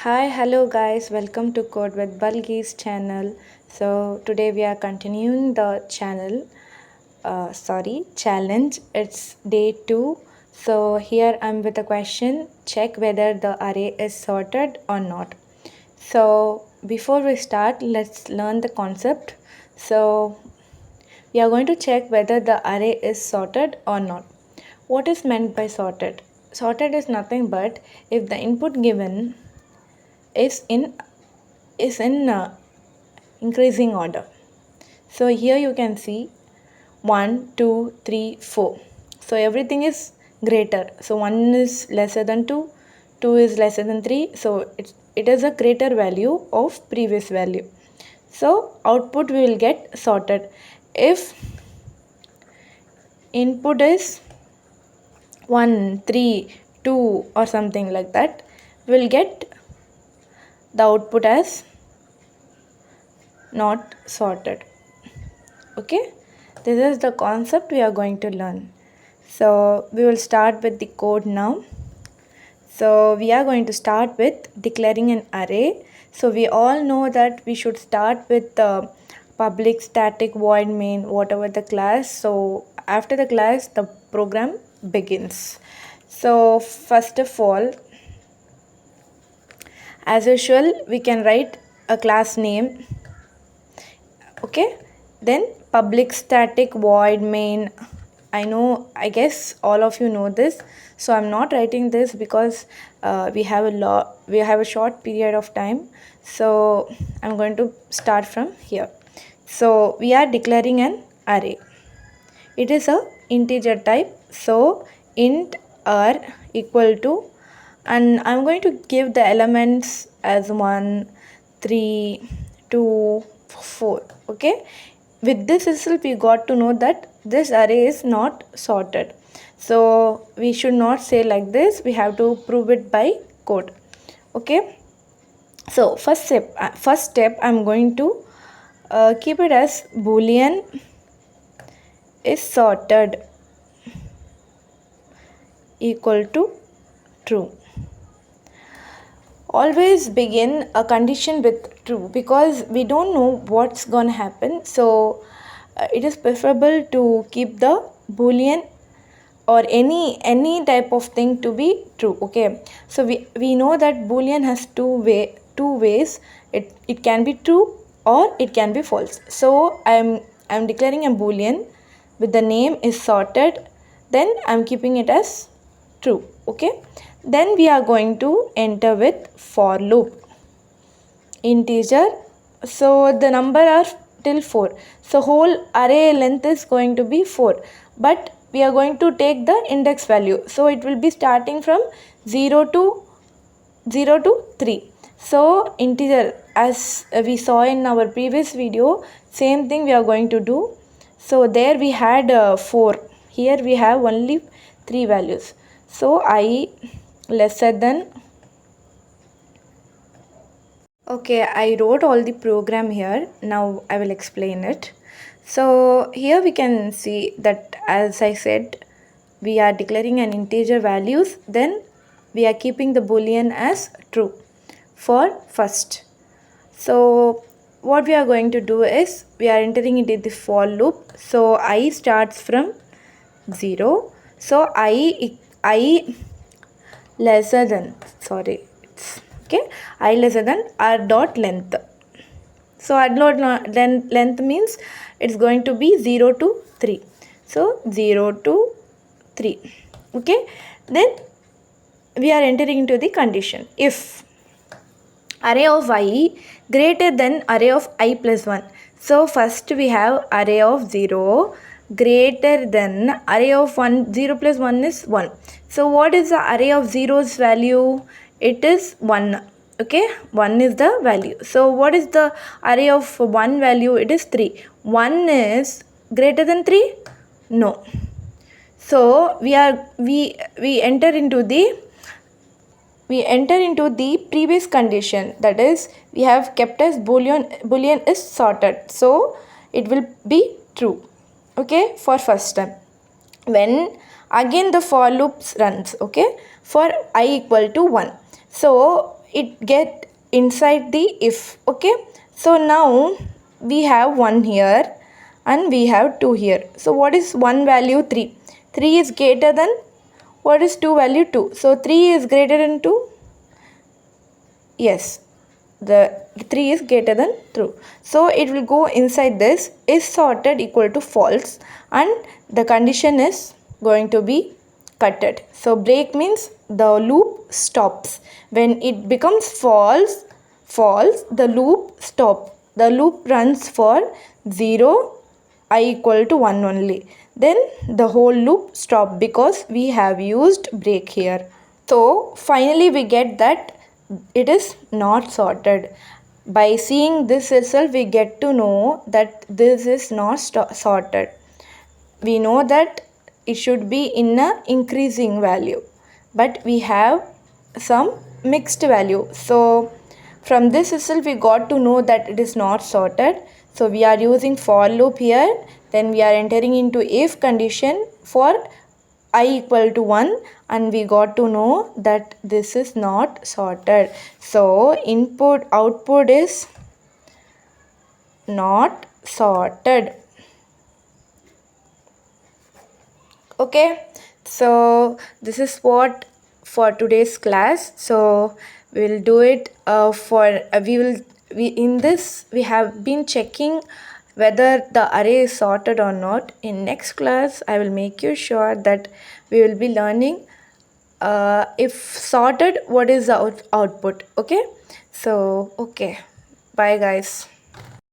Hi, hello guys, welcome to Code with Balgi's channel. So today we are continuing the challenge. It's day 2. So here I'm with a question, check whether the array is sorted or not. So before we start, let's learn the concept. So we are going to check whether the array is sorted or not. What is meant by sorted? Sorted is nothing but if the input given is in increasing order. So here you can see 1, 2, 3, 4. So everything is greater. So 1 is lesser than 2, 2 is lesser than 3. So it is a greater value of previous value. So output we will get sorted. If input is 1, 3, 2 or something like that, we will get the output as not sorted. Okay, this is the concept we are going to learn. So we will start with the code now. So we are going to start with declaring an array. So we all know that we should start with the public static void main whatever the class. So after the class the program begins. So first of all, as usual, we can write a class name. Okay, then public static void main. I guess all of you know this, so I'm not writing this because we have a short period of time, so I'm going to start from here. So we are declaring an array. It is a integer type, so int r equal to, and I'm going to give the elements as 1, 3, 2, 4. Okay, with this itself we got to know that this array is not sorted. So we should not say like this, we have to prove it by code. Okay, so first step I'm going to keep it as boolean is sorted equal to true. Always begin a condition with true because we don't know what's gonna happen. So it is preferable to keep the boolean or any type of thing to be true. Okay, so we know that boolean has two ways. It can be true or it can be false. So I'm declaring a boolean with the name is sorted, then I'm keeping it as true. Okay, then we are going to enter with for loop integer. So the number are till 4, so whole array length is going to be 4, but we are going to take the index value, so it will be starting from 0 to 3. So integer, as we saw in our previous video, same thing we are going to do. So there we had 4, here we have only 3 values. So I lesser than, okay, I wrote all the program here. Now I will explain it. So here we can see that, as I said, we are declaring an integer values, then we are keeping the boolean as true for first. So what we are going to do is we are entering into the for loop. So I starts from 0. So I lesser than, sorry, it's okay, I lesser than r dot length. So r dot length means it's going to be 0 to 3. So 0 to 3. Okay, then we are entering into the condition if array of I greater than array of I plus 1. So first we have array of 0 greater than array of 1. 0 plus 1 is 1. So what is the array of 0's value? It is 1. Okay, 1 is the value. So what is the array of 1 value? It is 3. 1 is greater than 3? No. So we enter into the previous condition, that is we have kept as boolean is sorted, so it will be true. Okay, for first step, when again the for loops runs, okay, for I equal to 1. So it get inside the if. Okay, so now we have 1 here and we have 2 here. So what is 1 value? 3. 3 is greater than, what is 2 value? 2. So 3 is greater than 2. Yes, the 3 is greater than true. So it will go inside this is sorted equal to false, and the condition is going to be cutted. So break means the loop stops. When it becomes false, the loop stop. The loop runs for 0, I equal to 1 only. Then the whole loop stop because we have used break here. So finally we get that it is not sorted. By seeing this itself, we get to know that this is not sorted. We know that it should be in a increasing value, but we have some mixed value. So from this itself we got to know that it is not sorted. So we are using for loop here, then we are entering into if condition for I equal to 1, and we got to know that this is not sorted. So input output is not sorted. Okay, so this is what for today's class. So we'll do it we in this we have been checking whether the array is sorted or not. In next class I will make you sure that we will be learning if sorted what is the output. Okay, so okay, bye guys.